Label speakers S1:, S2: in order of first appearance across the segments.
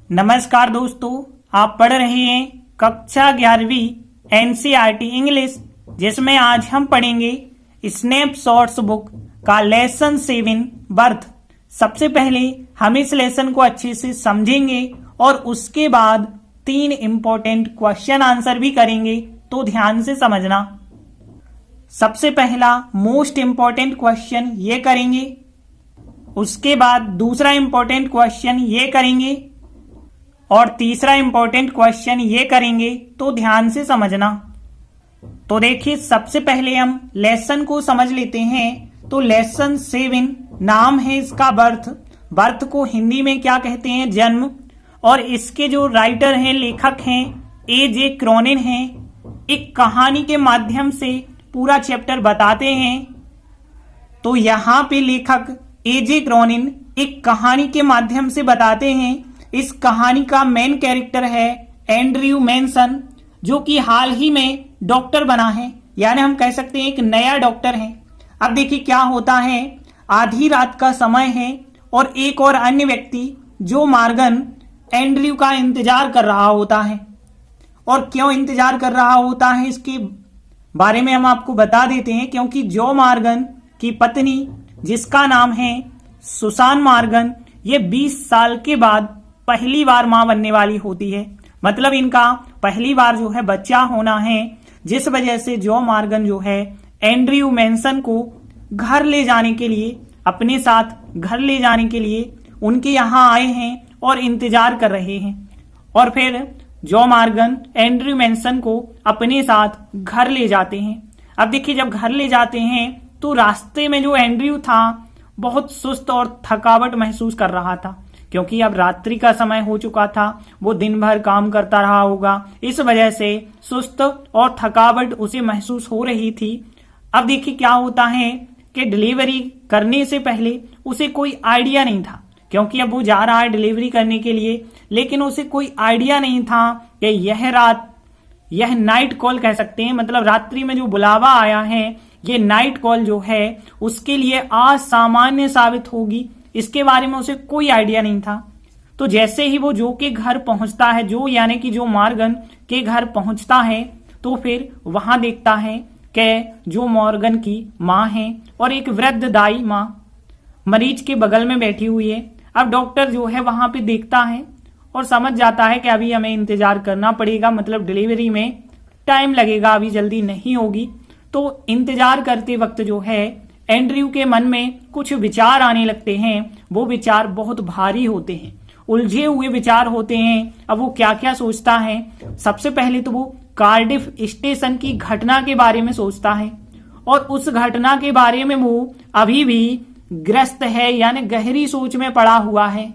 S1: नमस्कार दोस्तों, आप पढ़ रहे हैं कक्षा 11वीं एनसीईआरटी इंग्लिश, जिसमें आज हम पढ़ेंगे स्नैपशॉट्स बुक का लेसन 7 बर्थ। सबसे पहले हम इस लेसन को अच्छे से समझेंगे और उसके बाद 3 इंपॉर्टेंट क्वेश्चन आंसर भी करेंगे, तो ध्यान से समझना। सबसे पहला मोस्ट इंपॉर्टेंट क्वेश्चन ये करेंगे, उसके बाद दूसरा इंपॉर्टेंट क्वेश्चन ये करेंगे और तीसरा इंपॉर्टेंट क्वेश्चन ये करेंगे, तो ध्यान से समझना। तो देखिए, सबसे पहले हम लेसन को समझ लेते हैं। तो लेसन 7 नाम है इसका बर्थ। बर्थ को हिंदी में क्या कहते हैं? जन्म। और इसके जो राइटर हैं, लेखक हैं, ए.जे. क्रॉनिन हैं। एक कहानी के माध्यम से पूरा चैप्टर बताते हैं। तो यहाँ पे लेखक ए.जे. क्रॉनिन एक कहानी के माध्यम से बताते हैं। इस कहानी का मेन कैरेक्टर है एंड्रयू मैनसन, जो कि हाल ही में डॉक्टर बना है, यानी हम कह सकते हैं एक नया डॉक्टर है। अब देखिए क्या होता है, आधी रात का समय है और एक और अन्य व्यक्ति जो मॉर्गन एंड्रयू का इंतजार कर रहा होता है। और क्यों इंतजार कर रहा होता है इसके बारे में हम आपको बता देते हैं, क्योंकि जो मॉर्गन की पत्नी, जिसका नाम है सुसान मॉर्गन, ये 20 साल के बाद पहली बार मां बनने वाली होती है। मतलब इनका पहली बार जो है बच्चा होना है, जिस वजह से जो मॉर्गन जो है एंड्रयू मैनसन को घर ले जाने के लिए, अपने साथ घर ले जाने के लिए उनके यहाँ आए हैं और इंतजार कर रहे हैं। और फिर जो मॉर्गन एंड्रयू मैनसन को अपने साथ घर ले जाते हैं। अब देखिए, जब घर ले जाते हैं तो रास्ते में जो एंड्रयू था बहुत सुस्त और थकावट महसूस कर रहा था, क्योंकि अब रात्रि का समय हो चुका था। वो दिन भर काम करता रहा होगा, इस वजह से सुस्त और थकावट उसे महसूस हो रही थी। अब देखिए क्या होता है कि डिलीवरी करने से पहले उसे कोई आइडिया नहीं था, क्योंकि अब वो जा रहा है डिलीवरी करने के लिए, लेकिन उसे कोई आइडिया नहीं था कि यह नाइट कॉल कह सकते हैं, मतलब रात्रि में जो बुलावा आया है, ये नाइट कॉल जो है उसके लिए असामान्य साबित होगी। इसके बारे में उसे कोई आइडिया नहीं था। तो जैसे ही वो जो के घर पहुंचता है, जो यानी कि जो मॉर्गन के घर पहुंचता है, तो फिर वहां देखता है कि जो मॉर्गन की माँ है और एक वृद्ध दाई माँ मरीज के बगल में बैठी हुई है। अब डॉक्टर जो है वहां पे देखता है और समझ जाता है कि अभी हमें इंतजार करना पड़ेगा, मतलब डिलीवरी में टाइम लगेगा, अभी जल्दी नहीं होगी। तो इंतजार करते वक्त जो है एंड्रयू के मन में कुछ विचार आने लगते हैं। वो विचार बहुत भारी होते हैं, उलझे हुए विचार होते हैं। अब वो क्या क्या सोचता है? सबसे पहले तो वो कार्डिफ स्टेशन की घटना के बारे में सोचता है, और उस घटना के बारे में वो अभी भी ग्रस्त है, यानी गहरी सोच में पड़ा हुआ है।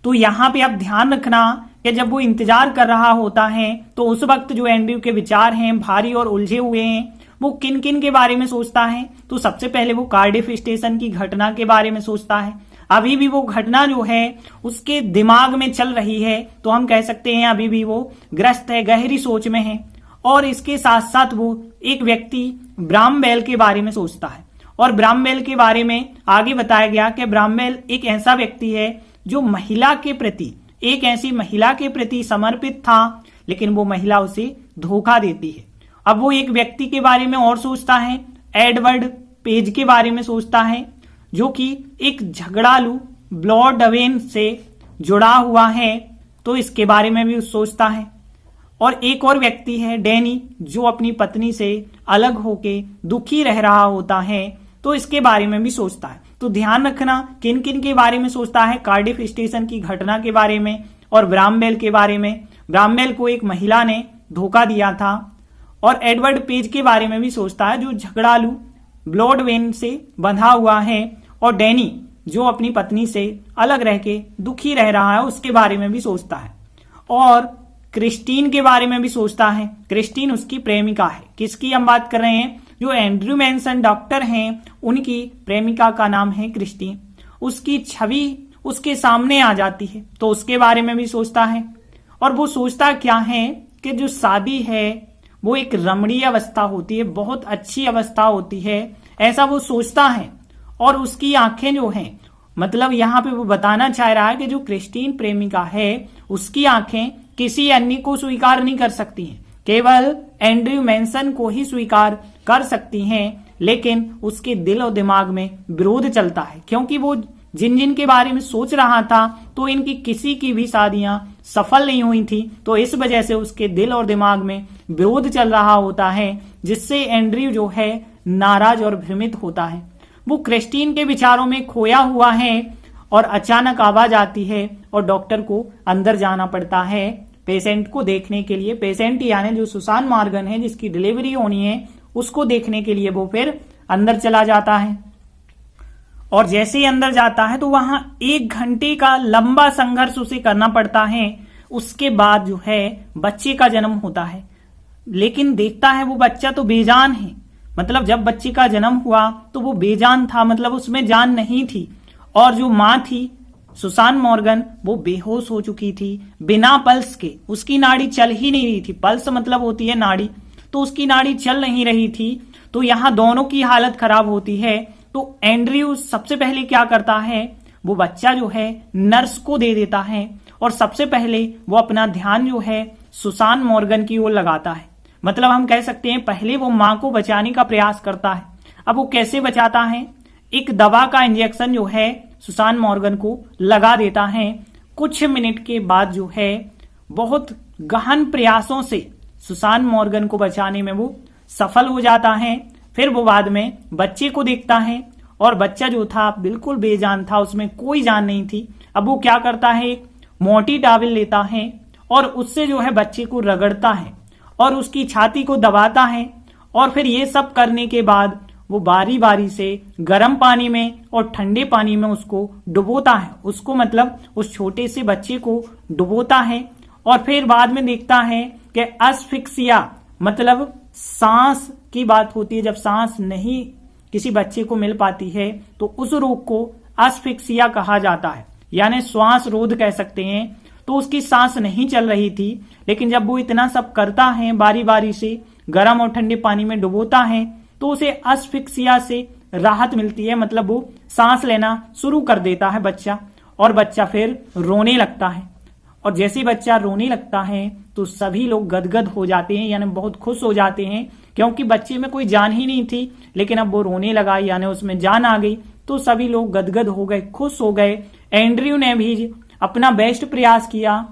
S1: तो यहाँ पे आप ध्यान रखना कि जब वो इंतजार कर रहा होता है, तो उस वक्त जो एंड्रयू के विचार हैं भारी और उलझे हुए हैं। वो किन किन के बारे में सोचता है? तो सबसे पहले वो कार्डिफ स्टेशन की घटना के बारे में सोचता है। अभी भी वो घटना जो है उसके दिमाग में चल रही है, तो हम कह सकते हैं अभी भी वो ग्रस्त है, गहरी सोच में है। और इसके साथ साथ वो एक व्यक्ति ब्रामवेल के बारे में सोचता है। और ब्रामवेल के बारे में आगे बताया गया कि ब्रामवेल एक ऐसा व्यक्ति है जो महिला के प्रति, एक ऐसी महिला के प्रति समर्पित था, लेकिन वो महिला उसे धोखा देती है। अब वो एक व्यक्ति के बारे में और सोचता है, एडवर्ड पेज के बारे में सोचता है, जो कि एक झगड़ालू ब्लॉडवेन से जुड़ा हुआ है, तो इसके बारे में भी सोचता है। और एक और व्यक्ति है डैनी, जो अपनी पत्नी से अलग होके दुखी रह रहा होता है, तो इसके बारे में भी सोचता है। तो ध्यान रखना किन किन के बारे में सोचता है? कार्डिफ स्टेशन की घटना के बारे में और ब्रामवेल के बारे में। ब्रामवेल को एक महिला ने धोखा दिया था। और एडवर्ड पेज के बारे में भी सोचता है, जो झगड़ालू ब्लॉडवेन से बंधा हुआ है। और डैनी, जो अपनी पत्नी से अलग रह के दुखी रह रहा है, उसके बारे में भी सोचता है। और क्रिस्टीन के बारे में भी सोचता है। क्रिस्टीन उसकी प्रेमिका है। किसकी हम बात कर रहे हैं? जो एंड्रयू मैनसन डॉक्टर हैं, उनकी प्रेमिका का नाम है क्रिस्टीन। उसकी छवि उसके सामने आ जाती है, तो उसके बारे में भी सोचता है। और वो सोचता क्या है कि जो शादी है वो एक रमणीय अवस्था होती है, बहुत अच्छी अवस्था होती है, ऐसा वो सोचता है। और उसकी आंखें जो हैं मतलब यहाँ पे वो बताना चाह रहा है कि जो क्रिस्टीन प्रेमिका है उसकी आंखें किसी अन्य को स्वीकार नहीं कर सकती हैं, केवल एंड्रयू मैनसन को ही स्वीकार कर सकती हैं। लेकिन उसके दिल और दिमाग में विरोध चलता है, क्योंकि वो जिन जिन के बारे में सोच रहा था तो इनकी किसी की भी शादियां सफल नहीं हुई थी। तो इस वजह से उसके दिल और दिमाग में विरोध चल रहा होता है, जिससे एंड्रयू जो है नाराज और भ्रमित होता है। वो क्रिस्टीन के विचारों में खोया हुआ है और अचानक आवाज आती है और डॉक्टर को अंदर जाना पड़ता है पेशेंट को देखने के लिए। पेशेंट यानी जो सुसान मॉर्गन है जिसकी डिलीवरी होनी है, उसको देखने के लिए वो फिर अंदर चला जाता है। और जैसे ही अंदर जाता है तो वहां 1 घंटे का लंबा संघर्ष उसे करना पड़ता है। उसके बाद जो है बच्चे का जन्म होता है, लेकिन देखता है वो बच्चा तो बेजान है। मतलब जब बच्चे का जन्म हुआ तो वो बेजान था, मतलब उसमें जान नहीं थी। और जो माँ थी सुसान मॉर्गन, वो बेहोश हो चुकी थी बिना पल्स के। उसकी नाड़ी चल ही नहीं रही थी। पल्स मतलब होती है नाड़ी, तो उसकी नाड़ी चल नहीं रही थी। तो यहाँ दोनों की हालत खराब होती है। तो एंड्रयू सबसे पहले क्या करता है, वो बच्चा जो है नर्स को दे देता है और सबसे पहले वो अपना ध्यान जो है सुसान मॉर्गन की ओर लगाता है। मतलब हम कह सकते हैं पहले वो माँ को बचाने का प्रयास करता है। अब वो कैसे बचाता है, एक दवा का इंजेक्शन जो है सुसान मॉर्गन को लगा देता है। कुछ मिनट के बाद जो है बहुत गहन प्रयासों से सुसान मॉर्गन को बचाने में वो सफल हो जाता है। फिर वो बाद में बच्चे को देखता है और बच्चा जो था बिल्कुल बेजान था, उसमें कोई जान नहीं थी। अब वो क्या करता है, एक मोटी टॉवल लेता है और उससे जो है बच्चे को रगड़ता है और उसकी छाती को दबाता है। और फिर ये सब करने के बाद वो बारी बारी से गर्म पानी में और ठंडे पानी में उसको डुबोता है। उसको मतलब उस छोटे से बच्चे को डुबोता है। और फिर बाद में देखता है कि अस्फिक्सिया मतलब सांस की बात होती है। जब सांस नहीं किसी बच्चे को मिल पाती है तो उस रोग को अस्फिक्सिया कहा जाता है, यानी श्वास रोध कह सकते हैं। तो उसकी सांस नहीं चल रही थी, लेकिन जब वो इतना सब करता है, बारी बारी से गर्म और ठंडे पानी में डुबोता है, तो उसे अस्फिक्सिया से राहत मिलती है। मतलब वो सांस लेना शुरू कर देता है बच्चा, और बच्चा फिर रोने लगता है। और जैसे बच्चा रोने लगता है तो सभी लोग गदगद हो जाते हैं, यानी बहुत खुश हो जाते हैं, क्योंकि बच्चे में कोई जान ही नहीं थी, लेकिन अब वो रोने लगा, यानी उसमें जान आ गई। तो सभी लोग गदगद हो गए, खुश हो गए। एंड्रयू ने भी अपना बेस्ट प्रयास किया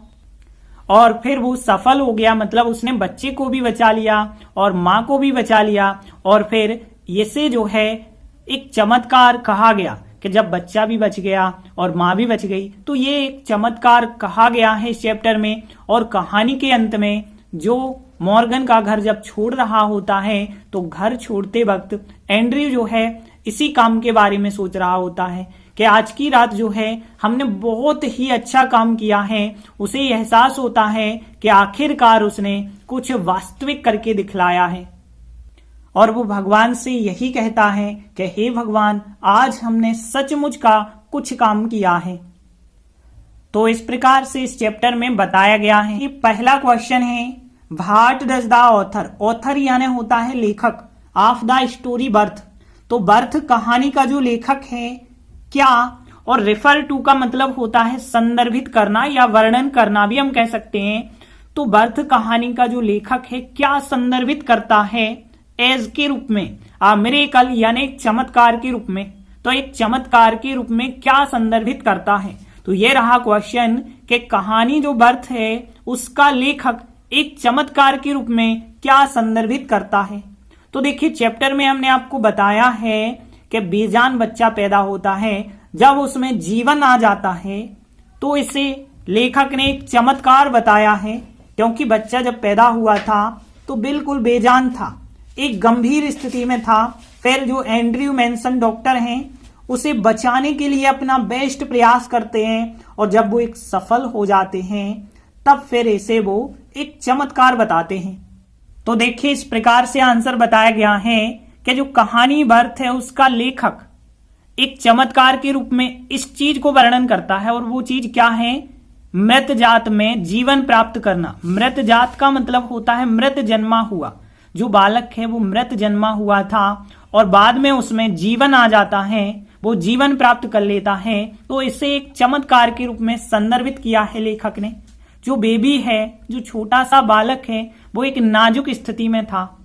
S1: और फिर वो सफल हो गया। मतलब उसने बच्चे को भी बचा लिया और माँ को भी बचा लिया। और फिर इसे जो है एक चमत्कार कहा गया कि जब बच्चा भी बच गया और माँ भी बच गई, तो ये एक चमत्कार कहा गया है इस चैप्टर में। और कहानी के अंत में जो मॉर्गन का घर जब छोड़ रहा होता है, तो घर छोड़ते वक्त एंड्रयू जो है इसी काम के बारे में सोच रहा होता है कि आज की रात जो है हमने बहुत ही अच्छा काम किया है। उसे एहसास होता है कि आखिरकार उसने कुछ वास्तविक करके दिखलाया है। और वो भगवान से यही कहता है कि हे भगवान, आज हमने सचमुच का कुछ काम किया है। तो इस प्रकार से इस चैप्टर में बताया गया है। ये पहला क्वेश्चन है, what does the author, author यानी होता है लेखक, ऑफ द स्टोरी बर्थ। तो बर्थ कहानी का जो लेखक है क्या, और रेफर टू का मतलब होता है संदर्भित करना या वर्णन करना भी हम कह सकते हैं। तो बर्थ कहानी का जो लेखक है क्या संदर्भित करता है, एज के रूप में, मिरेकल यानी एक चमत्कार के रूप में। तो एक चमत्कार के रूप में क्या संदर्भित करता है। तो ये रहा क्वेश्चन कि कहानी जो बर्थ है उसका लेखक एक चमत्कार के रूप में क्या संदर्भित करता है। तो देखिए चैप्टर में हमने आपको बताया है कि बेजान बच्चा पैदा होता है, जब उसमें जीवन आ जाता है तो इसे लेखक ने एक चमत्कार बताया है, क्योंकि बच्चा जब पैदा हुआ था तो बिल्कुल बेजान था, एक गंभीर स्थिति में था। फिर जो एंड्रयू मैनसन डॉक्टर हैं उसे बचाने के लिए अपना बेस्ट प्रयास करते हैं, और जब वो एक सफल हो जाते हैं तब फिर इसे वो एक चमत्कार बताते हैं। तो देखिए इस प्रकार से आंसर बताया गया है कि जो कहानी बर्थ है उसका लेखक एक चमत्कार के रूप में इस चीज को वर्णन करता है। और वो चीज क्या है, मृत जात में जीवन प्राप्त करना। मृत जात का मतलब होता है मृत जन्मा हुआ। जो बालक है वो मृत जन्मा हुआ था और बाद में उसमें जीवन आ जाता है। वो जीवन प्राप्त कर लेता है। तो इसे एक चमत्कार के रूप में संदर्भित किया है लेखक ने। जो बेबी है, जो छोटा सा बालक है, वो एक नाजुक स्थिति में था,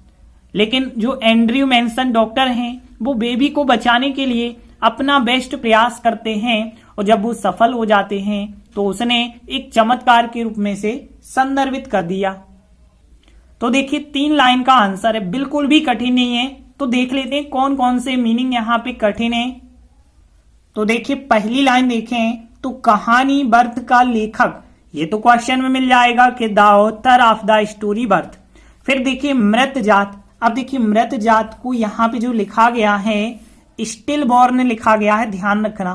S1: लेकिन जो एंड्रयू मैनसन डॉक्टर हैं, वो बेबी को बचाने के लिए अपना बेस्ट प्रयास करते हैं और जब वो सफल हो जाते हैं तो उसने एक चमत्कार के रूप में से संदर्भित कर दिया। तो देखिए 3 लाइन का आंसर है, बिल्कुल भी कठिन नहीं है। तो देख लेते हैं कौन कौन से मीनिंग यहाँ पे कठिन है। तो देखिए पहली लाइन देखें तो कहानी बर्थ का लेखक, ये तो क्वेश्चन में मिल जाएगा कि the author of the story birth. फिर देखिए मृत जात, अब देखिए मृत जात को यहाँ पे जो लिखा गया है स्टिल बॉर्न लिखा गया है, ध्यान रखना।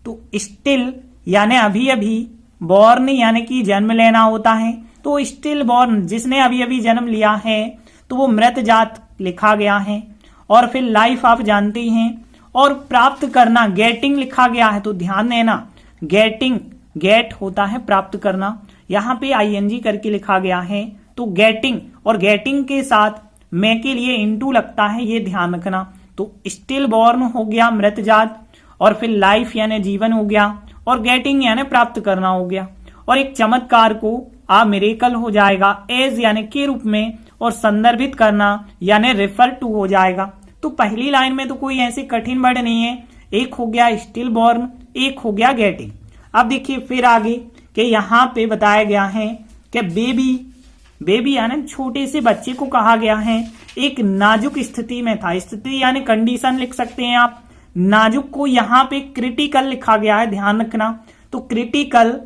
S1: तो स्टिल यानी अभी अभी, बॉर्न यानी कि जन्म लेना होता है। तो स्टिल बॉर्न जिसने अभी अभी जन्म लिया है तो वो मृत जात लिखा गया है। और फिर लाइफ आप जानते हैं। और प्राप्त करना गेटिंग लिखा गया है, तो ध्यान देना गेटिंग, गेट होता है प्राप्त करना, यहाँ पे आईएनजी करके लिखा गया है। तो गेटिंग, और गेटिंग के साथ मैं के लिए इनटू लगता है, ये ध्यान रखना। तो स्टिल बॉर्न हो गया मृत जात, और फिर लाइफ यानी जीवन हो गया, और गेटिंग यानी प्राप्त करना हो गया। और एक चमत्कार को आ मिरेकल हो जाएगा एज यानी के रूप में, और संदर्भित करना यानी रेफर टू हो जाएगा। तो पहली लाइन में तो कोई ऐसे कठिन वर्ड नहीं है। एक हो गया स्टिल बॉर्न, एक हो गया गेटिंग। अब देखिए फिर आगे कि यहाँ पे बताया गया है कि बेबी, बेबी यानी छोटे से बच्चे को कहा गया है एक नाजुक स्थिति में था। स्थिति यानी कंडीशन लिख सकते हैं आप। नाजुक को यहाँ पे क्रिटिकल लिखा गया है, ध्यान रखना। तो क्रिटिकल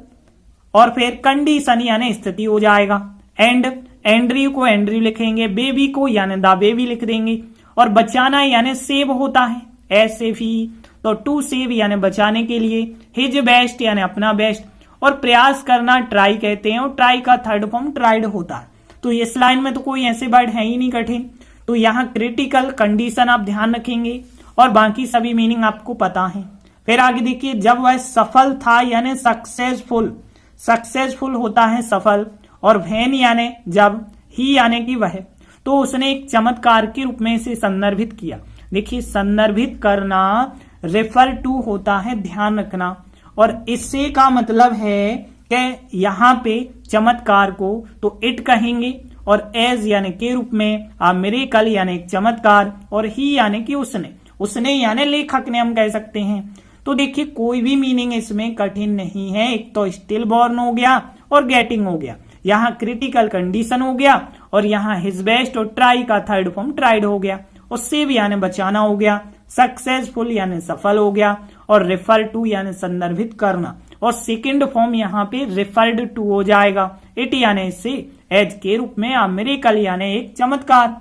S1: और फिर कंडीशन यानी स्थिति हो जाएगा। एंड एंड्रयू को एंड्रयू लिखेंगे, बेबी को यानी द बेबी लिख देंगे। और बचाना यानी सेव होता है, एसएफई। तो टू सेव यानी बचाने के लिए, हिज बेस्ट यानी अपना बेस्ट, और प्रयास करना ट्राई कहते हैं, और ट्राई का थर्ड फॉर्म ट्राइड होता है। तो इस लाइन में तो कोई ऐसे वर्ड है ही नहीं कठिन। तो यहाँ क्रिटिकल कंडीशन आप ध्यान रखेंगे, और बाकी सभी मीनिंग आपको पता है। फिर आगे देखिए जब वह सफल था यानी सक्सेसफुल, सक्सेसफुल होता है सफल, और वैन यानी जब, ही यानी कि वह। तो उसने एक चमत्कार के रूप में इसे संदर्भित किया। देखिए संदर्भित करना रेफर टू होता है, ध्यान रखना। और इससे का मतलब है कि यहाँ पे चमत्कार को तो इट कहेंगे, और एज यानी के रूप में, आ मिरेकल यानी एक चमत्कार, और ही यानी कि उसने, उसने यानी लेखक ने हम कह सकते हैं। तो देखिए कोई भी मीनिंग इसमें कठिन नहीं है। एक तो स्टिल बॉर्न हो गया और गेटिंग हो गया, यहाँ क्रिटिकल कंडीशन हो गया, और यहाँ हिज बेस्ट और ट्राई का थर्ड फॉर्म ट्राइड हो गया, और सेव यानी बचाना हो गया, सक्सेसफुल यानी सफल हो गया, और रेफर टू यानी संदर्भित करना, और सेकंड फॉर्म यहाँ पे रेफर्ड टू हो जाएगा। इट यानी इससे, एज के रूप में, आ मिरेकल यानी एक चमत्कार।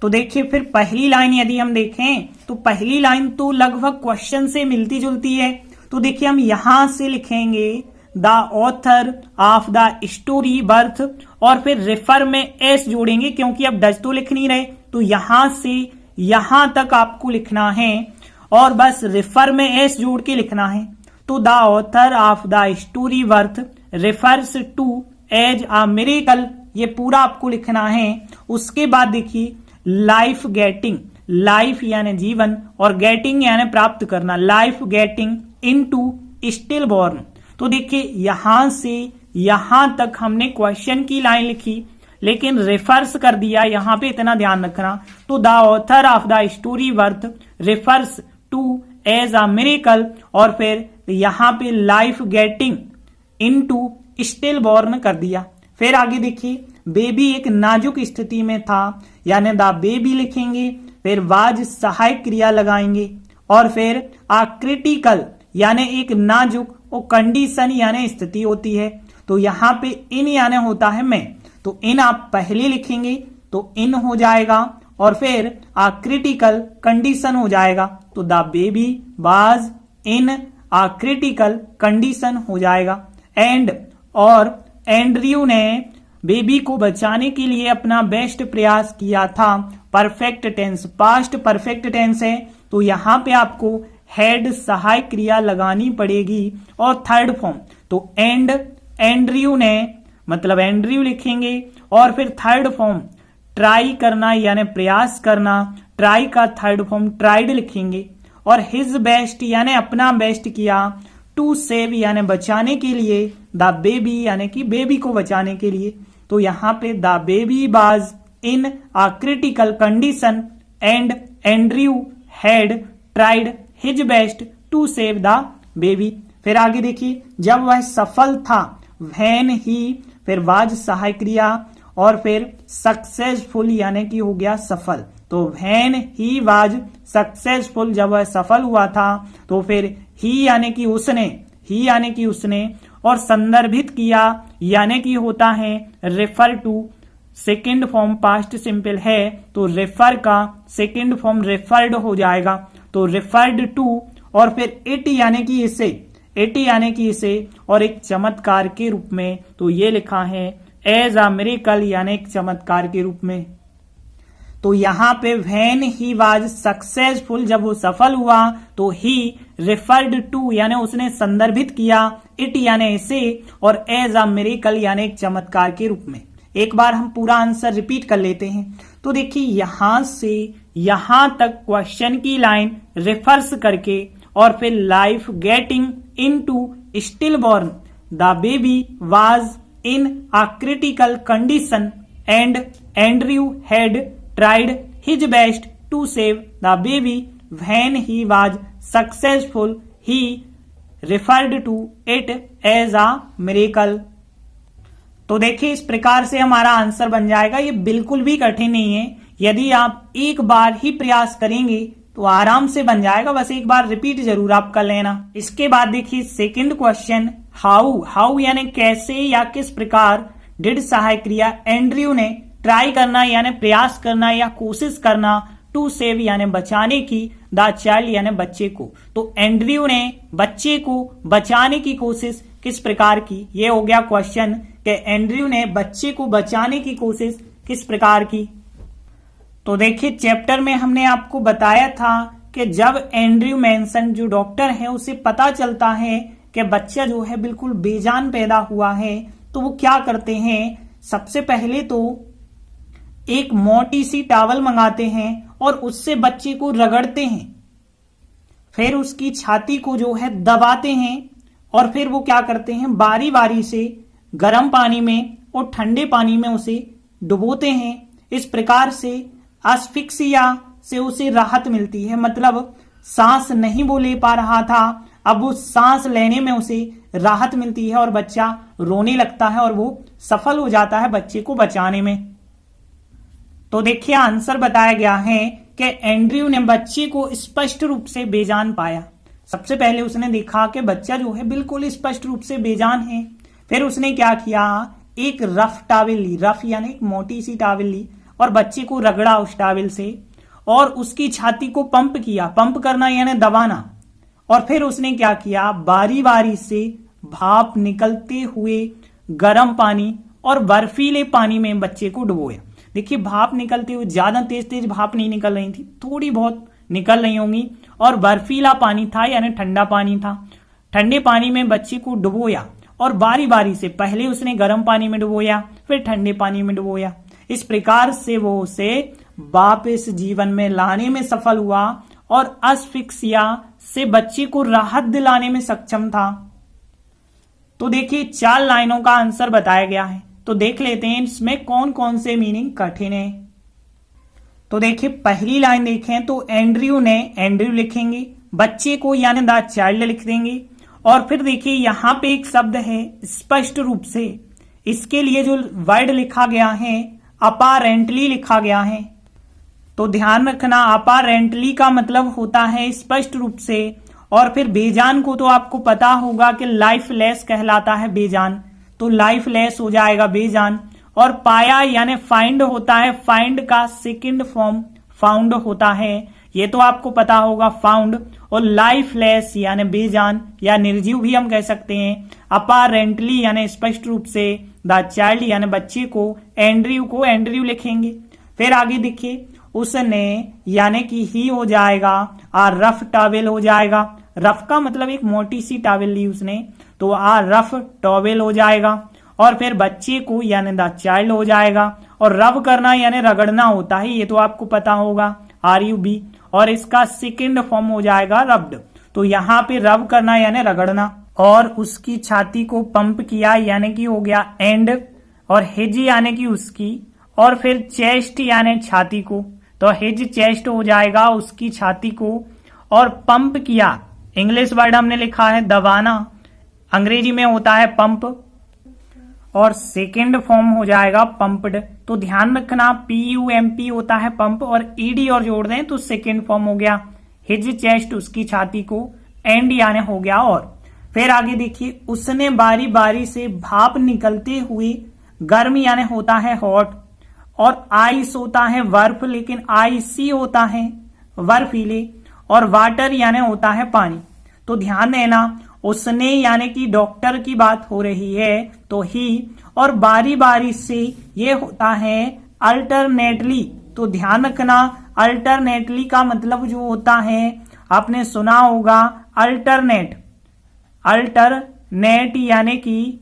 S1: तो देखिए फिर पहली लाइन यदि हम देखें तो पहली लाइन तो लगभग क्वेश्चन से मिलती जुलती है। तो देखिए हम यहां से लिखेंगे the author of the story birth, और फिर रेफर में एस जोड़ेंगे, क्योंकि अब डज तो लिख नहीं रहे। तो यहां से यहां तक आपको लिखना है, और बस रेफर में एस जोड़ के लिखना है। तो the author of the story birth refers to as a miracle, ये पूरा आपको लिखना है। उसके बाद देखिए लाइफ गेटिंग, लाइफ यानी जीवन, और गेटिंग यानी प्राप्त करना, life getting into still born. तो देखिए यहां से यहां तक हमने क्वेश्चन की लाइन लिखी, लेकिन रेफर्स कर दिया, यहां पे इतना ध्यान रखना। तो the author of the story birth refers to as a miracle, और फिर यहां पे life getting into stillborn कर दिया। फिर आगे देखिए बेबी एक नाजुक स्थिति में था, यानी द बेबी लिखेंगे, फिर वाज सहायक क्रिया लगाएंगे, और फिर आ क्रिटिकल यानी एक नाजुक, और कंडीशन यानी स्थिति होती है। तो यहाँ पे इन यानी होता है मैं, तो इन आप पहले लिखेंगे तो इन हो जाएगा, और फिर आ क्रिटिकल कंडीशन हो जाएगा। तो the baby was in a critical condition हो जाएगा। एंड, और एंड्रयू ने बेबी को बचाने के लिए अपना बेस्ट प्रयास किया था। Perfect tense, past perfect tense है, तो यहाँ पे आपको हेड सहायक क्रिया लगानी पड़ेगी, और थर्ड फॉर्म तो एंड, एंड्रयू ने, मतलब एंड्रयू लिखेंगे, और फिर थर्ड फॉर्म ट्राई करना यानी प्रयास करना, ट्राई का थर्ड फॉर्म ट्राइड लिखेंगे, और हिज बेस्ट यानी अपना बेस्ट किया, टू सेव यानी बचाने के लिए, द बेबी यानी कि बेबी को बचाने के लिए। तो यहाँ पे the baby was in a critical condition and Andrew had tried his best to save the baby. फिर आगे देखिए, जब वह सफल था, व्हेन ही, फिर वाज सहायक क्रिया, और फिर सक्सेसफुल यानी कि हो गया सफल। तो व्हेन ही वाज सक्सेसफुल, जब वह सफल हुआ था, तो फिर ही यानी कि उसने, और संदर्भित किया यानी कि होता है refer to, second form past simple है तो रेफर का सेकेंड फॉर्म रेफर्ड हो जाएगा, तो रेफर्ड टू, और फिर इट यानी कि इसे, और एक चमत्कार के रूप में, तो ये लिखा है एज अ मिरेकल यानी एक चमत्कार के रूप में। तो यहाँ पे व्हेन ही वाज सक्सेसफुल, जब वो सफल हुआ, तो ही रेफर्ड टू यानी उसने संदर्भित किया, इट यानी इसे, और एज अ मिरेकल यानी एक चमत्कार के रूप में। एक बार हम पूरा आंसर रिपीट कर लेते हैं। तो देखिए, यहां से यहां तक क्वेश्चन की लाइन रेफर्स करके, और फिर life getting into still born, the baby was in a critical condition and Andrew had tried his best to save the baby. When he was successful, he referred to it as a miracle. तो देखिए, इस प्रकार से हमारा answer बन जाएगा। ये बिल्कुल भी कठिन नहीं है, यदि आप एक बार ही प्रयास करेंगे तो आराम से बन जाएगा। बस एक बार रिपीट जरूर आप कर लेना। इसके बाद देखिए सेकंड क्वेश्चन, हाउ यानी कैसे या किस प्रकार, डिड सहायक क्रिया, एंड्रयू ने ट्राई करना यानी प्रयास करना या कोशिश करना, टू सेव यानी बचाने की, द चाइल्ड यानी बच्चे को। तो एंड्रयू ने बच्चे को बचाने की कोशिश किस प्रकार की, ये हो गया क्वेश्चन कि एंड्रयू ने बच्चे को बचाने की कोशिश किस प्रकार की। तो देखिए, चैप्टर में हमने आपको बताया था कि जब एंड्रयू मैनसन जो डॉक्टर है उसे पता चलता है कि बच्चा जो है बिल्कुल बेजान पैदा हुआ है, तो वो क्या करते हैं, सबसे पहले तो एक मोटी सी टॉवल मंगाते हैं और उससे बच्चे को रगड़ते हैं, फिर उसकी छाती को जो है दबाते हैं, और फिर वो क्या करते हैं, बारी बारी से गर्म पानी में और ठंडे पानी में उसे डुबोते हैं। इस प्रकार से अस्फिक्सिया से उसे राहत मिलती है, मतलब सांस नहीं वो ले पा रहा था, अब वो सांस लेने में उसे राहत मिलती है और बच्चा रोने लगता है और वो सफल हो जाता है बच्चे को बचाने में। तो देखिए, आंसर बताया गया है कि एंड्रयू ने बच्चे को स्पष्ट रूप से बेजान पाया। सबसे पहले उसने देखा कि बच्चा जो है बिल्कुल स्पष्ट रूप से बेजान है। फिर उसने क्या किया, एक रफ टॉवल ली, रफ यानी एक मोटी सी टॉवल ली, और बच्चे को रगड़ा उस टॉवल से, और उसकी छाती को पंप किया, पंप करना यानी दबाना, और फिर उसने क्या किया, बारी बारी से भाप निकलते हुए गर्म पानी और बर्फीले पानी में बच्चे को डुबोया। देखिए, भाप निकलते हुए, ज्यादा तेज तेज भाप नहीं निकल रही थी, थोड़ी बहुत निकल रही होंगी, और बर्फीला पानी था यानी ठंडा पानी था। ठंडे पानी में बच्चे को डुबोया, और बारी बारी से पहले उसने गर्म पानी में डुबोया, फिर ठंडे पानी में डुबोया। इस प्रकार से वो उसे वापस जीवन में लाने में सफल हुआ और अस्फिक्सिया से बच्चे को राहत दिलाने में सक्षम था। तो देखिए, 4 लाइनों का आंसर बताया गया है। तो देख लेते हैं इसमें कौन कौन से मीनिंग कठिन है। तो देखिए, पहली लाइन देखें तो एंड्रयू लिखेंगे, बच्चे को यानी द चाइल्ड लिख देंगे, और फिर देखिए यहां पे एक शब्द है स्पष्ट रूप से, इसके लिए जो वर्ड लिखा गया है अपारेंटली लिखा गया है। तो ध्यान रखना, अपारेंटली का मतलब होता है स्पष्ट रूप से, और फिर बेजान को तो आपको पता होगा कि लाइफलेस कहलाता है बेजान, तो लाइफलेस हो जाएगा बेजान। और पाया यानी फाइंड होता है, फाइंड का सेकंड फॉर्म फाउंड होता है, ये तो आपको पता होगा फाउंड। और लाइफलेस यानी बेजान या निर्जीव भी हम कह सकते हैं। अपारेंटली यानी स्पष्ट रूप से, द चाइल्ड यानी बच्चे को एंड्रयू लिखेंगे। फिर आगे देखिए, उसने यानी कि ही हो जाएगा, और रफ टॉवेल हो जाएगा। रफ का मतलब एक मोटी सी टॉवेल ली उसने, तो रफ टॉवेल हो जाएगा। और फिर बच्चे को यानी द चाइल्ड हो जाएगा, और रब करना यानी रगड़ना होता है, ये तो आपको पता होगा RUB। और इसका सेकंड फॉर्म हो जाएगा रब्ड। तो यहाँ पे रब करना यानी रगड़ना, और उसकी छाती को पंप किया यानी कि हो गया एंड, और हिज यानी कि उसकी, और फिर चेस्ट यानी छाती को, तो हिज चेस्ट हो जाएगा उसकी छाती को, और पंप किया इंग्लिश वर्ड हमने लिखा है दबाना, अंग्रेजी में होता है पंप, और सेकेंड फॉर्म हो जाएगा पंप्ड। तो ध्यान रखना PUMP होता है पंप, और ED और जोड़ दें तो सेकेंड फॉर्म हो गया हिज चेस्ट उसकी छाती को, एंड यानी हो गया और। फिर आगे देखिए, उसने बारी बारी से भाप निकलते हुए, गर्म यानी होता है हॉट, और आइस होता है बर्फ लेकिन आईसी होता है बर्फीले, और वाटर यानी होता है पानी। तो ध्यान देना उसने यानी कि डॉक्टर की बात हो रही है तो ही, और बारी बारी से ये होता है अल्टरनेटली। तो ध्यान रखना अल्टरनेटली का मतलब जो होता है आपने सुना होगा अल्टरनेट, अल्टरनेट यानी कि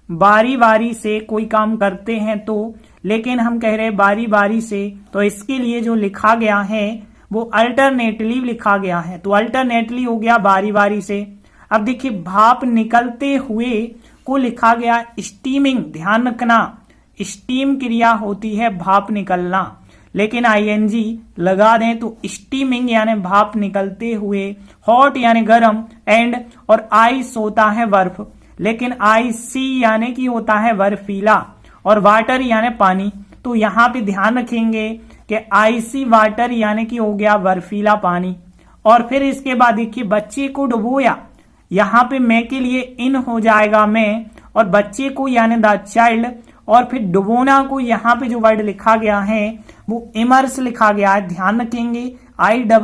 S1: बारी बारी से कोई काम करते हैं तो, लेकिन हम कह रहे बारी बारी से, तो इसके लिए जो लिखा गया है वो अल्टरनेटली लिखा गया है। तो अल्टरनेटली हो गया बारी बारी से। अब देखिए भाप निकलते हुए को लिखा गया स्टीमिंग। ध्यान रखना स्टीम क्रिया होती है भाप निकलना, लेकिन ING लगा दें तो स्टीमिंग यानी भाप निकलते हुए, हॉट यानी गर्म, एंड और आइस होता है बर्फ, लेकिन IC यानी कि होता है बर्फीला, और वाटर यानी पानी। तो यहाँ पे ध्यान रखेंगे कि IC वाटर यानी कि हो गया बर्फीला पानी। और फिर इसके बाद देखिए बच्चे को डुबोया, यहाँ पे मैं के लिए इन हो जाएगा मैं, और बच्चे को यानी द चाइल्ड, और फिर डुबोना को यहाँ पे जो वर्ड लिखा गया है वो इमर्स लिखा गया है। ध्यान रखेंगे IMMERSE,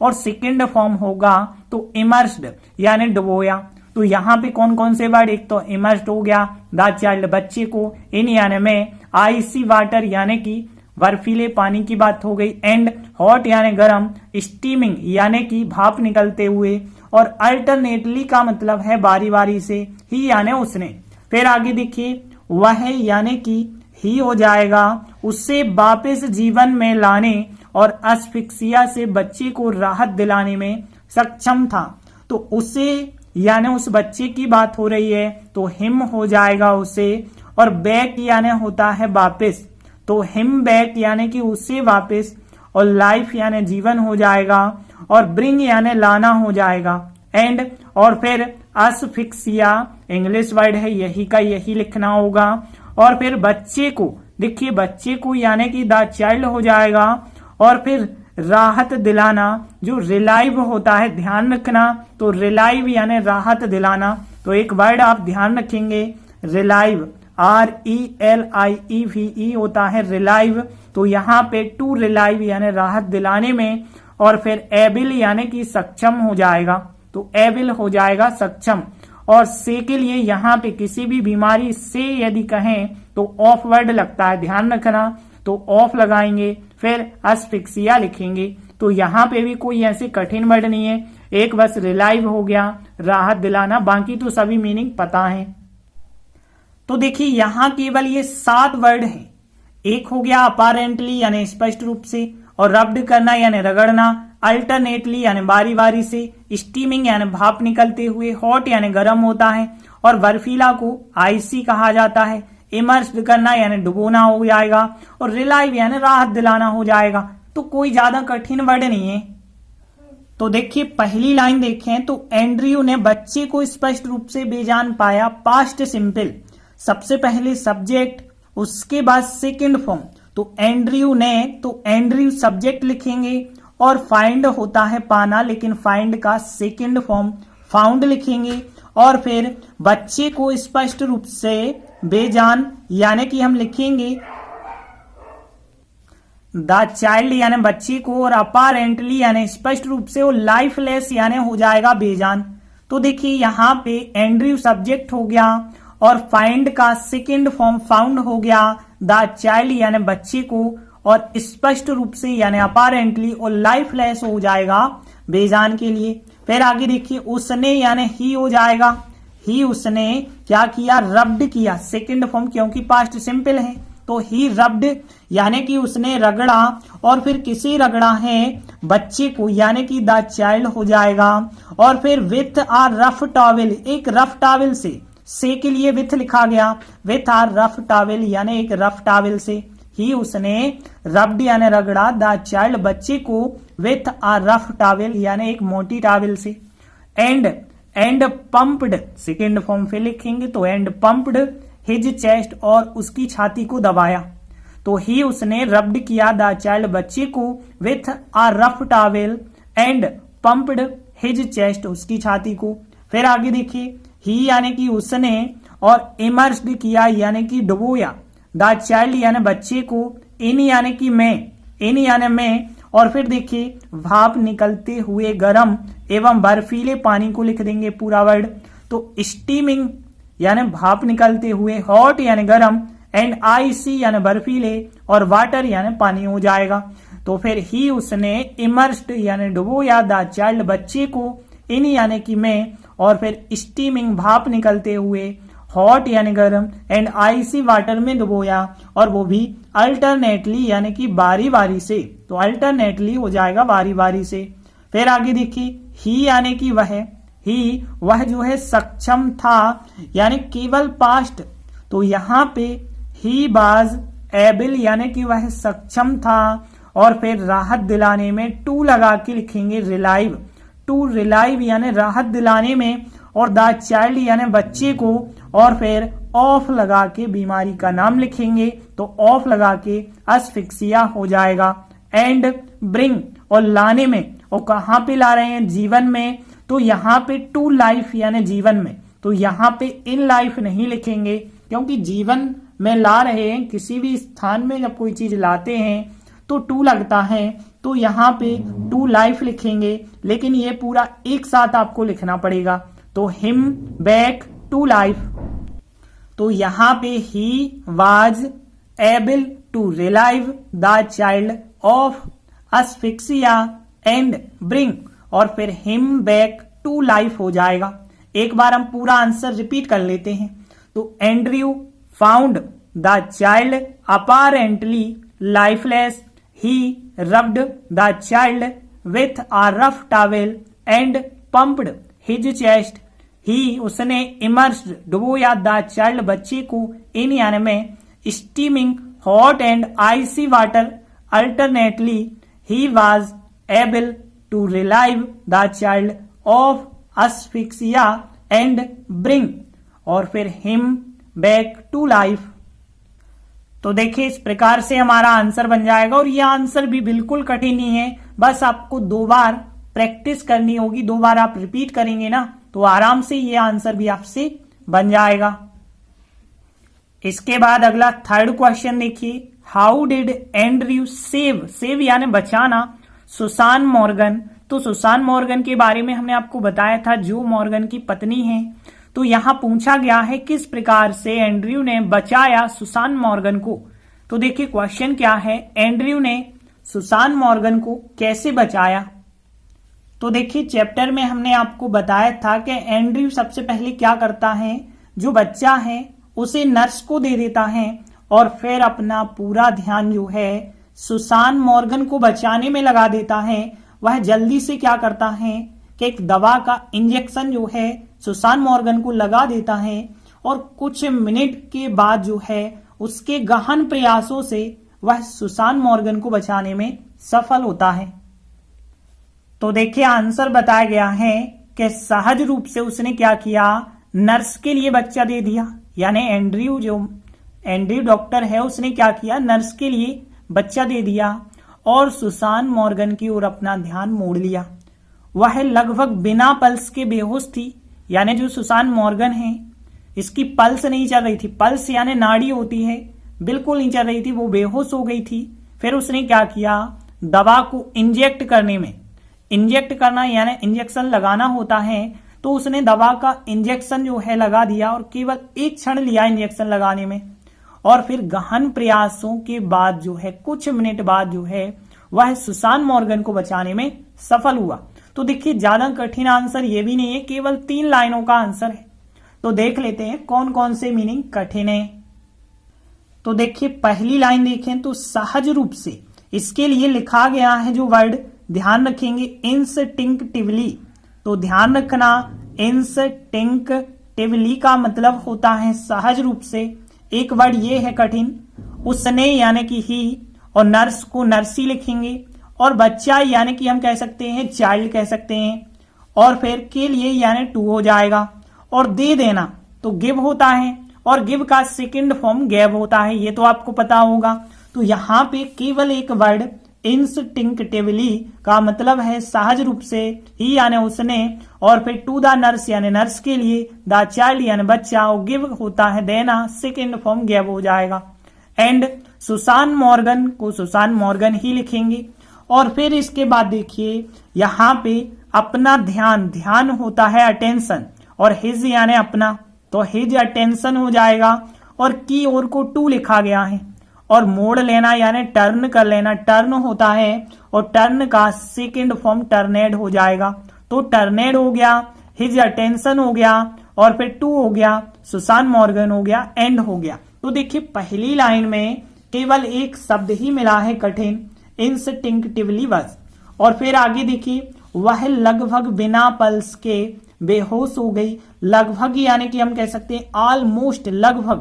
S1: और सेकेंड फॉर्म होगा तो इमर्स्ड यानी डुबोया। तो यहाँ पे कौन कौन से वर्ड, एक तो इमर्स्ड हो गया, द चाइल्ड बच्चे को, इन यानी में, IC वाटर यानी कि बर्फीले पानी की बात हो गई, एंड हॉट यानी गरम, स्टीमिंग यानी कि भाप निकलते हुए, और अल्टरनेटली का मतलब है बारी बारी से, ही यानी उसने। फिर आगे देखिए वह यानी कि ही हो जाएगा उससे वापस जीवन में लाने और अस्फिक्सिया से बच्चे को राहत दिलाने में सक्षम था। तो उसे यानी उस बच्चे की बात हो रही है तो हिम हो जाएगा उसे, और बैक यानी होता है वापस, तो हिम बैक यानी कि उससे वापस, और लाइफ यानी जीवन हो जाएगा, और ब्रिंग यानी लाना हो जाएगा, एंड और फिर अस्फिक्सिया इंग्लिश वर्ड है यही का यही लिखना होगा। और फिर बच्चे को देखिए बच्चे को यानी कि द चाइल्ड हो जाएगा, और फिर राहत दिलाना जो रिलाइव होता है, ध्यान रखना तो रिलाइव यानी राहत दिलाना। तो एक वर्ड आप ध्यान रखेंगे रिलाइव, RELIEVE होता है रिलाइव। तो यहाँ पे टू रिलाइव यानी राहत दिलाने में, और फिर एबिल यानी कि सक्षम हो जाएगा, तो एबिल हो जाएगा सक्षम। और से के लिए यहाँ पे किसी भी बीमारी से यदि कहें तो ऑफ वर्ड लगता है, ध्यान रखना तो ऑफ लगाएंगे, फिर अस्फिक्सिया लिखेंगे। तो यहाँ पे भी कोई ऐसे कठिन वर्ड नहीं है, एक बस रिलाइव हो गया राहत दिलाना, बाकी तो सभी मीनिंग पता है। तो देखिए यहाँ केवल ये 7 वर्ड हैं। एक हो गया अपारेंटली यानी स्पष्ट रूप से, और रब्ड करना यानी रगड़ना, अल्टरनेटली यानी बारी बारी से, स्टीमिंग यानी भाप निकलते हुए, हॉट यानी गर्म होता है, और बर्फीला को IC कहा जाता है, इमर्स्ड करना यानी डुबोना हो जाएगा, और रिलाइव यानी राहत दिलाना हो जाएगा। तो कोई ज्यादा कठिन वर्ड नहीं है। तो देखिए पहली लाइन देखें तो एंड्रयू ने बच्चे को स्पष्ट रूप से बेजान पाया, पास्ट सिंपल, सबसे पहले सब्जेक्ट उसके बाद सेकंड फॉर्म। तो एंड्रयू ने, तो एंड्रयू सब्जेक्ट लिखेंगे, और फाइंड होता है पाना, लेकिन फाइंड का सेकंड फॉर्म फाउंड लिखेंगे, और फिर बच्चे को स्पष्ट रूप से बेजान यानी कि हम लिखेंगे द चाइल्ड यानी बच्चे को, और अपारेंटली यानी स्पष्ट रूप से, वो लाइफलेस यानी हो जाएगा बेजान। तो देखिए यहाँ पे एंड्रयू सब्जेक्ट हो गया, और फाइंड का सेकंड फॉर्म फाउंड हो गया, द चाइल्ड यानी बच्चे को, और स्पष्ट रूप से यानी अपारेंटली, और लाइफलेस हो जाएगा बेजान के लिए। फिर आगे देखिए उसने यानी ही हो जाएगा, ही उसने क्या किया, रब्ड किया, सेकंड फॉर्म क्योंकि पास्ट सिंपल है, तो ही रब्ड यानी कि उसने रगड़ा, और फिर किसी रगड़ा है बच्चे को यानी कि द चाइल्ड हो जाएगा, और फिर विथ आ रफ टॉवेल, एक रफ टॉवेल से के लिए विथ लिखा गया, विथ आ रफ टॉवेल यानी एक रफ टॉवेल से ही उसने रब्ड यानी रगड़ा द चाइल्ड बच्चे को विथ आ रफ टॉवेल यानी एक मोटी टॉवेल से। एंड पंप्ड सेकेंड फॉर्म पे लिखेंगे तो एंड पंप्ड हिज चेस्ट, और उसकी छाती को दबाया। तो ही उसने रब्ड किया द चाइल्ड बच्चे को with a rough towel and pumped his chest, उसकी छाती को। फिर आगे देखिए, ही यानी कि उसने, और इमर्स्ड किया यानी कि डुबोया द चाइल्ड यानी बच्चे को, इन यानी कि मैं, और फिर देखिए भाप निकलते हुए गर्म एवं बर्फीले पानी को लिख देंगे पूरा वर्ड। तो स्टीमिंग यानी भाप निकलते हुए, हॉट यानी गर्म, एंड आइसी यानी बर्फीले, और वाटर यानी पानी हो जाएगा। तो फिर ही उसने इमर्स्ड यानी डुबोया द चाइल्ड बच्चे को, इन यानी कि मैं, और फिर स्टीमिंग भाप निकलते हुए, हॉट यानी गर्म, एंड आइसी वाटर में डुबोया, और वो भी अल्टरनेटली यानी कि बारी बारी से। तो अल्टरनेटली हो जाएगा बारी बारी से। फिर आगे देखिए, ही यानी कि वह जो है सक्षम था यानी केवल पास्ट। तो यहाँ पे ही वाज एबल यानी कि वह सक्षम था, और फिर राहत दिलाने में टू लगा के लिखेंगे रिलाइव, टू रिलाइव यानी राहत दिलाने में, और द चाइल्ड यानी बच्चे को, और फिर ऑफ लगा के बीमारी का नाम लिखेंगे तो ऑफ लगा के अस्फिक्सिया हो जाएगा। एंड ब्रिंग और लाने में, और कहाँ पे ला रहे हैं, जीवन में, तो यहाँ पे टू लाइफ यानी जीवन में, तो यहाँ पे इन लाइफ नहीं लिखेंगे क्योंकि जीवन में ला रहे हैं। किसी भी स्थान में जब कोई चीज लाते हैं तो टू लगता है, तो यहाँ पे टू लाइफ लिखेंगे, लेकिन ये पूरा एक साथ आपको लिखना पड़ेगा। तो हिम बैक टू लाइफ, तो यहाँ पे he was able to relieve the child of asphyxia and bring, और फिर हिम बैक टू लाइफ हो जाएगा। एक बार हम पूरा आंसर रिपीट कर लेते हैं। तो Andrew found the child apparently lifeless, he rubbed the child with a rough towel and pumped his chest, he उसने इमर्स्ड डुबोया द चाइल्ड बच्चे को, इन यानी में, steaming hot and icy water alternately, he was able to relieve the child of asphyxia and bring, और फिर him back to life. तो देखिए इस प्रकार से हमारा आंसर बन जाएगा, और यह आंसर भी बिल्कुल कठिन नहीं है, बस आपको 2 बार प्रैक्टिस करनी होगी, 2 बार आप रिपीट करेंगे ना तो आराम से ये आंसर भी आपसे बन जाएगा। इसके बाद अगला थर्ड क्वेश्चन देखिए, हाउ डिड एंड्रयू सेव यानी बचाना सुसान मॉर्गन। तो सुसान मॉर्गन के बारे में हमने आपको बताया था, जो मॉर्गन की पत्नी है। तो यहां पूछा गया है किस प्रकार से एंड्रयू ने बचाया सुसान मॉर्गन को। तो देखिए क्वेश्चन क्या है, एंड्रयू ने सुसान मॉर्गन को कैसे बचाया। तो देखिए चैप्टर में हमने आपको बताया था कि एंड्रयू सबसे पहले क्या करता है, जो बच्चा है उसे नर्स को दे देता है, और फिर अपना पूरा ध्यान जो है सुसान मॉर्गन को बचाने में लगा देता है। वह जल्दी से क्या करता है कि एक दवा का इंजेक्शन जो है सुसान मॉर्गन को लगा देता है, और कुछ मिनट के बाद जो है उसके गहन प्रयासों से वह सुसान मॉर्गन को बचाने में सफल होता है। तो देखिए आंसर बताया गया है कि सहज रूप से उसने क्या किया, नर्स के लिए बच्चा दे दिया, यानी एंड्रयू डॉक्टर है उसने क्या किया, नर्स के लिए बच्चा दे दिया, और सुसान मॉर्गन की ओर अपना ध्यान मोड़ लिया। वह लगभग बिना पल्स के बेहोश थी, यानी जो सुसान मॉर्गन है इसकी पल्स नहीं चल रही थी, पल्स यानी नाड़ी होती है, बिल्कुल नहीं चल रही थी, वो बेहोश हो गई थी। फिर उसने क्या किया, दवा को इंजेक्ट करना यानी इंजेक्शन लगाना होता है, तो उसने दवा का इंजेक्शन जो है लगा दिया, और केवल एक क्षण लिया इंजेक्शन लगाने में, और फिर गहन प्रयासों के बाद जो है कुछ मिनट बाद जो है वह सुसान मॉर्गन को बचाने में सफल हुआ। तो देखिए ज्यादा कठिन आंसर ये भी नहीं है, केवल 3 लाइनों का आंसर है। तो देख लेते हैं कौन कौन से मीनिंग कठिन है। तो देखिए पहली लाइन देखें तो सहज रूप से, इसके लिए लिखा गया है जो वर्ड, ध्यान रखेंगे इंस्टिंक्टिवली। तो ध्यान रखना इंस्टिंक्टिवली का मतलब होता है सहज रूप से। एक वर्ड ये है कठिन, उसने यानी कि ही, और नर्स को नर्सी लिखेंगे, और बच्चा यानी कि हम कह सकते हैं चाइल्ड कह सकते हैं, और फिर के लिए यानी टू हो जाएगा, और दे देना तो गिव होता है, और गिव का सेकंड फॉर्म गैव होता है, ये तो आपको पता होगा। तो यहाँ पे केवल एक वर्ड इंस्टिंक्टिवली का मतलब है सहज रूप से, ही यानी उसने, और फिर टू द नर्स यानी नर्स के लिए, द चाइल्ड यानी बच्चा, और गिव होता है देना, सेकंड फॉर्म गैव हो जाएगा। एंड सुसान मॉर्गन को सुसान मॉर्गन ही लिखेंगे। और फिर इसके बाद देखिए यहाँ पे अपना ध्यान, ध्यान होता है अटेंशन, और हिज यानी अपना, तो हिज अटेंशन हो जाएगा, और की ओर को टू लिखा गया है, और मोड़ लेना यानी टर्न कर लेना, टर्न होता है, और टर्न का सेकंड फॉर्म टर्नेड हो जाएगा। तो टर्नेड हो गया, हिज अटेंशन हो गया, और फिर टू हो गया, सुसान मॉर्गन हो गया, एंड हो गया। तो देखिए पहली लाइन में केवल एक शब्द ही मिला है कठिन, इंस्टिंक्टिवली बस। और फिर आगे देखिए वह लगभग बिना पल्स के बेहोश हो गई। लगभग यानी कि हम कह सकते हैं ऑलमोस्ट, लगभग,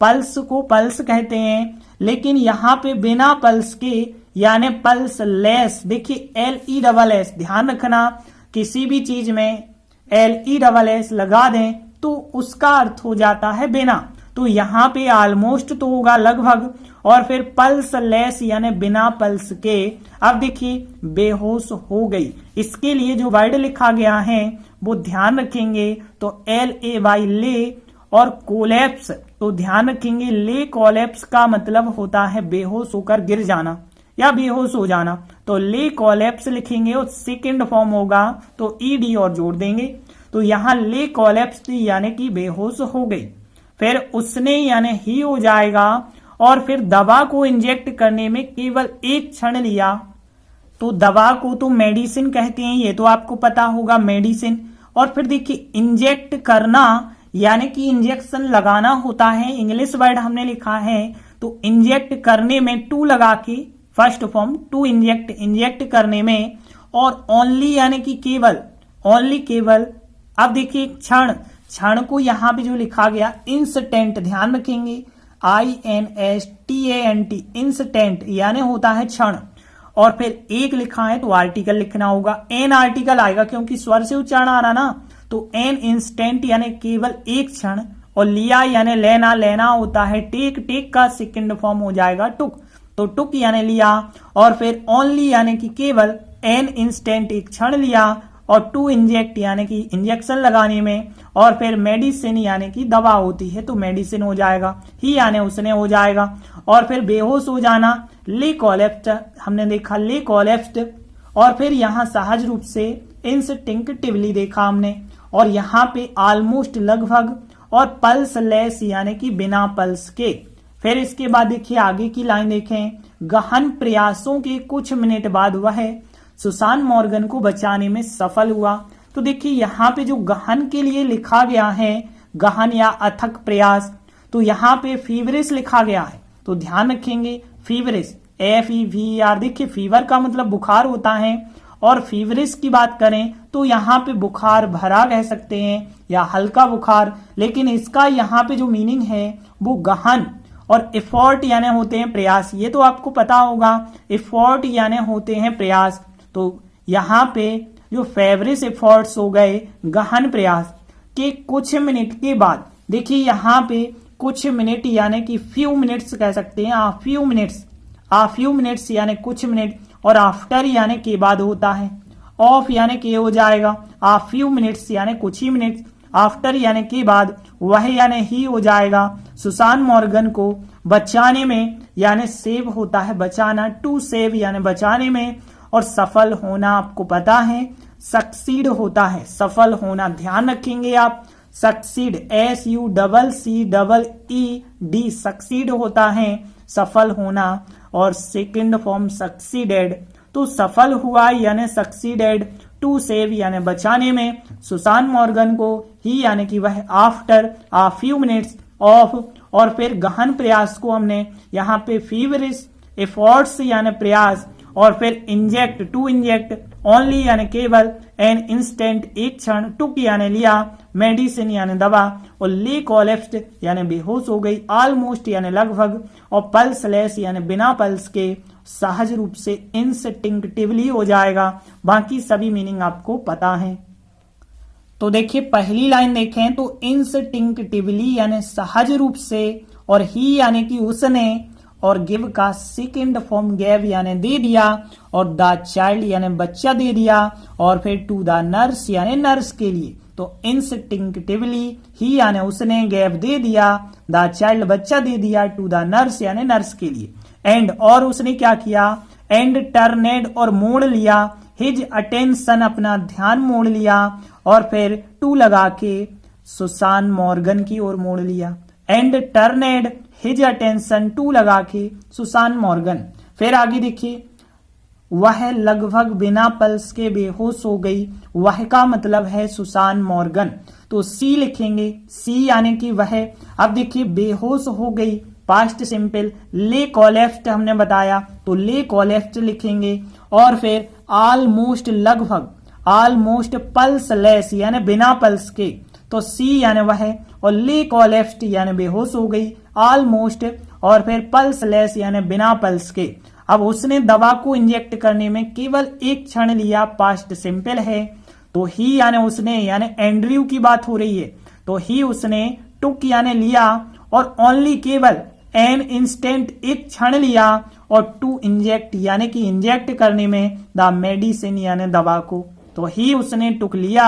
S1: पल्स को पल्स कहते हैं, लेकिन यहाँ पे बिना पल्स के यानी पल्स लेस। देखिए LESS, ध्यान रखना किसी भी चीज में LESS लगा दें तो उसका अर्थ हो जाता है बिना। तो यहाँ पे ऑलमोस्ट तो होगा लगभग, और फिर पल्स लेस यानी बिना पल्स के। अब देखिए बेहोश हो गई, इसके लिए जो वर्ड लिखा गया है वो ध्यान रखेंगे, तो LAY ले, और कोलैप्स, तो ध्यान रखेंगे ले कोलैप्स का मतलब होता है बेहोश होकर गिर जाना या बेहोश हो जाना, तो ले कोलैप्स लिखेंगे, और सेकंड फॉर्म होगा तो ED और जोड़ देंगे। तो यहाँ ले कोलैप्स यानी कि बेहोश हो गई। फिर उसने यानी ही हो जाएगा, और फिर दवा को इंजेक्ट करने में केवल एक क्षण लिया। तो दवा को तो मेडिसिन कहते हैं, ये तो आपको पता होगा, मेडिसिन। और फिर देखिए इंजेक्ट करना यानी कि इंजेक्शन लगाना होता है, इंग्लिश वर्ड हमने लिखा है, तो इंजेक्ट करने में टू लगा के, first form to inject, inject करने में, और ओनली यानी कि केवल, ओनली केवल। अब देखिए क्षण, क्षण को यहाँ पे जो लिखा गया इंस्टेंट, ध्यान रखेंगे INSTANT, इंस्टेंट यानी होता है क्षण, और फिर एक लिखा है तो आर्टिकल लिखना होगा, एन आर्टिकल आएगा क्योंकि स्वर से उच्चारण आ रहा ना, तो एन इंस्टेंट यानी केवल एक क्षण, और लिया यानी लेना, लेना होता है टेक, टेक का सेकंड फॉर्म हो जाएगा टुक, तो टुक यानी लिया, और फिर ओनली यानी कि केवल, एन इंस्टेंट एक क्षण लिया, और टू इंजेक्ट यानी कि इंजेक्शन लगाने में, और फिर मेडिसिन यानी कि दवा होती है तो मेडिसिन हो जाएगा, ही यानी उसने हो जाएगा। और फिर बेहोश हो जाना ले कोलैप्स्ड, हमने देखा ले कोलैप्स्ड। और फिर यहाँ सहज रूप से इंस्टिंक्टिवली देखा हमने, और यहाँ पे ऑलमोस्ट लगभग, और पल्स लेस यानी कि बिना पल्स के। फिर इसके बाद देखिए आगे की लाइन देखें, गहन प्रयासों के कुछ मिनट बाद वह सुसान मॉर्गन को बचाने में सफल हुआ। तो देखिए यहाँ पे जो गहन के लिए लिखा गया है, गहन या अथक प्रयास, तो यहाँ पे फीवरिश लिखा गया है, तो ध्यान रखेंगे फीवरिश, FEVER। देखिए फीवर का मतलब बुखार होता है, और फीवरिश की बात करें तो यहाँ पे बुखार भरा कह सकते हैं या हल्का बुखार, लेकिन इसका यहाँ पे जो मीनिंग है वो गहन, और एफर्ट यानी होते हैं प्रयास, ये तो आपको पता होगा, एफर्ट यानी होते हैं प्रयास। तो यहाँ पे जो फेवरिश एफर्ट्स हो गए गहन प्रयास के कुछ मिनट के बाद, देखिए यहाँ पे कुछ मिनट यानी कि फ्यू मिनट्स कह सकते हैं, आ फ्यू मिनट्स यानी कुछ मिनट, और आफ्टर यानी के बाद होता है, ऑफ यानी के हो जाएगा, आ फ्यू मिनट्स यानी कुछ ही मिनट, आफ्टर यानी के बाद, वह यानी ही हो जाएगा। सुसान मॉर्गन को बचाने में यानी सेव होता है बचाना, टू सेव यानी बचाने में, और सफल होना आपको पता है सक्सीड होता है, सफल होना, ध्यान रखेंगे आप, सक्सीड SUCCEED, सक्सीड होता है सफल होना, और सेकंड फॉर्म सक्सीडेड, तो सफल हुआ यानी सक्सीडेड, टू सेव यानी बचाने में, सुसान मॉर्गन को, ही यानी कि वह, after uh few minutes, of, और फिर गहन प्रयास को हमने यहाँ पे फीवरिश एफर्ट्स यानी प्रयास, और फिर इंजेक्ट टू इंजेक्ट ओनली यानी केवल, एन इंस्टेंट एक क्षण, टुक यानी लिया, मेडिसिन यानी दवा, और ले कोलेप्स्ड यानी बेहोश हो गई, ऑलमोस्ट यानी लगभग, और पल्सलेस यानी बिना पल्स के, सहज रूप से, इंस्टिंक्टिवली हो जाएगा। बाकी सभी मीनिंग आपको पता है। तो देखिए पहली लाइन देखें तो इंस्टिंक्टिवली यानी सहज रूप से, और ही यानी कि उसने, और गिव का सेकेंड फॉर्म गेव यानी दे दिया, और द चाइल्ड यानी बच्चा दे दिया, और फिर टू द नर्स यानी नर्स के लिए। तो इंस्टिंक्टिवली ही यानी उसने, गेव दे दिया, द चाइल्ड बच्चा दे दिया, टू द नर्स यानी नर्स के लिए। एंड और उसने क्या किया, एंड टर्नेड और मोड़ लिया, हिज अटेंशन अपना ध्यान मोड़ लिया, और फिर टू लगा के सुसान मॉर्गन की ओर मोड़ लिया। And turned his attention, to लगा के सुसान मॉर्गन। फिर आगे देखिए, वह लगभग बिना पल्स के बेहोश हो गई, वह का मतलब है सुसान मॉर्गन, तो सी लिखेंगे, सी यानी कि वह। अब देखिए बेहोश हो गई पास्ट सिंपल, ले कोलेप्स्ड हमने बताया तो ले कोलेप्स्ड लिखेंगे, और फिर ऑलमोस्ट लगभग, ऑलमोस्ट पल्सलेस यानी बिना पल्स के, तो सी यानी वह, और ले कोलेप्स्ड यानी बेहोश हो गई, ऑलमोस्ट, और फिर पल्सलेस यानी बिना पल्स के। अब उसने दवा को इंजेक्ट करने में केवल एक क्षण लिया, पास्ट सिंपल है, तो ही यानी उसने, यानी एंड्रयू की बात हो रही है, तो ही उसने, टुक यानी लिया, और ओनली केवल, एन इंस्टेंट एक क्षण लिया, और टू इंजेक्ट यानी कि इंजेक्ट करने में द मेडिसिन यानी दवा को, तो ही उसने टुक लिया,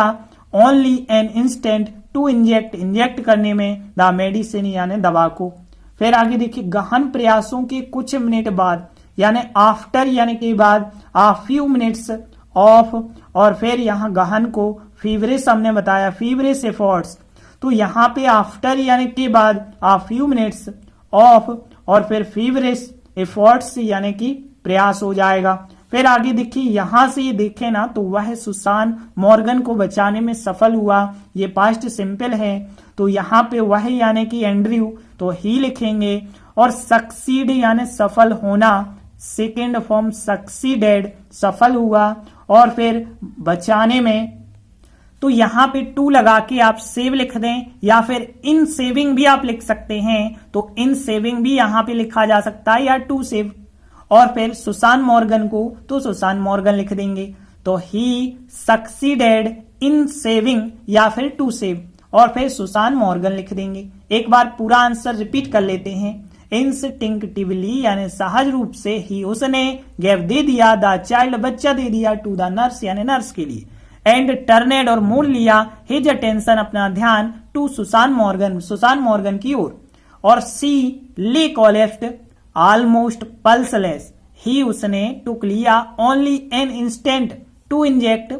S1: only an instant to inject inject करने में द मेडिसिन यानी दवा को। फिर आगे देखिए, गहन प्रयासों के कुछ मिनट बाद यानी आफ्टर यानी के बाद, आ फ्यू मिनट्स ऑफ, और फिर यहाँ गहन को फीवरिश हमने बताया, फीवरिश एफर्ट्स, तो यहाँ पे आफ्टर यानी के बाद, आ फ्यू मिनट्स ऑफ, और फिर फीवरिश एफर्ट्स यानी कि प्रयास हो जाएगा। फिर आगे देखिए, यहां से ये देखें ना तो वह सुसान मॉर्गन को बचाने में सफल हुआ, ये पास्ट सिंपल है, तो यहाँ पे वह यानी कि एंड्रयू, तो ही लिखेंगे, और सक्सीड यानी सफल होना, सेकेंड फॉर्म सक्सीडेड सफल हुआ, और फिर बचाने में, तो यहाँ पे टू लगा के आप सेव लिख दें, या फिर इन सेविंग भी आप लिख सकते हैं, तो इन सेविंग भी यहाँ पे लिखा जा सकता है, या टू सेव, और फिर सुसान मॉर्गन को तो सुसान मॉर्गन लिख देंगे, तो ही सक्सीडेड इन सेविंग या फिर टू सेव, और फिर सुसान मॉर्गन लिख देंगे। एक बार पूरा आंसर रिपीट कर लेते हैं, इंस्टिंक्टिवली यानी सहज रूप से, ही उसने, गेव दे दिया, द चाइल्ड बच्चा दे दिया, टू द नर्स यानी नर्स के लिए, एंड टर्नेड और मोड़ लिया, हिज अटेंशन अपना ध्यान, टू सुसान मॉर्गन की ओर, और सी ले कोलेप्स्ड ऑलमोस्ट पल्सलेस, ही उसने, टुक लिया, only an instant to inject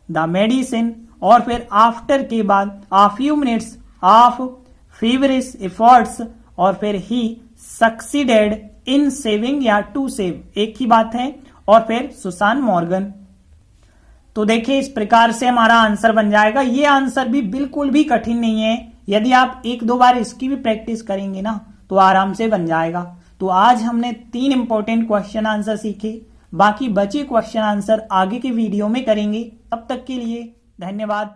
S1: the medicine, और फिर आफ्टर के बाद, a few minutes of feverish efforts, और फिर ही सक्सीडेड इन सेविंग या टू सेव, एक ही बात है, और फिर सुसान मॉर्गन। तो देखिए इस प्रकार से हमारा आंसर बन जाएगा। ये आंसर भी बिल्कुल भी कठिन नहीं है, यदि आप एक दो बार इसकी भी प्रैक्टिस करेंगे ना तो आराम से बन जाएगा। तो आज हमने 3 इंपॉर्टेंट क्वेश्चन आंसर सीखे, बाकी बचे क्वेश्चन आंसर आगे के वीडियो में करेंगे। तब तक के लिए धन्यवाद।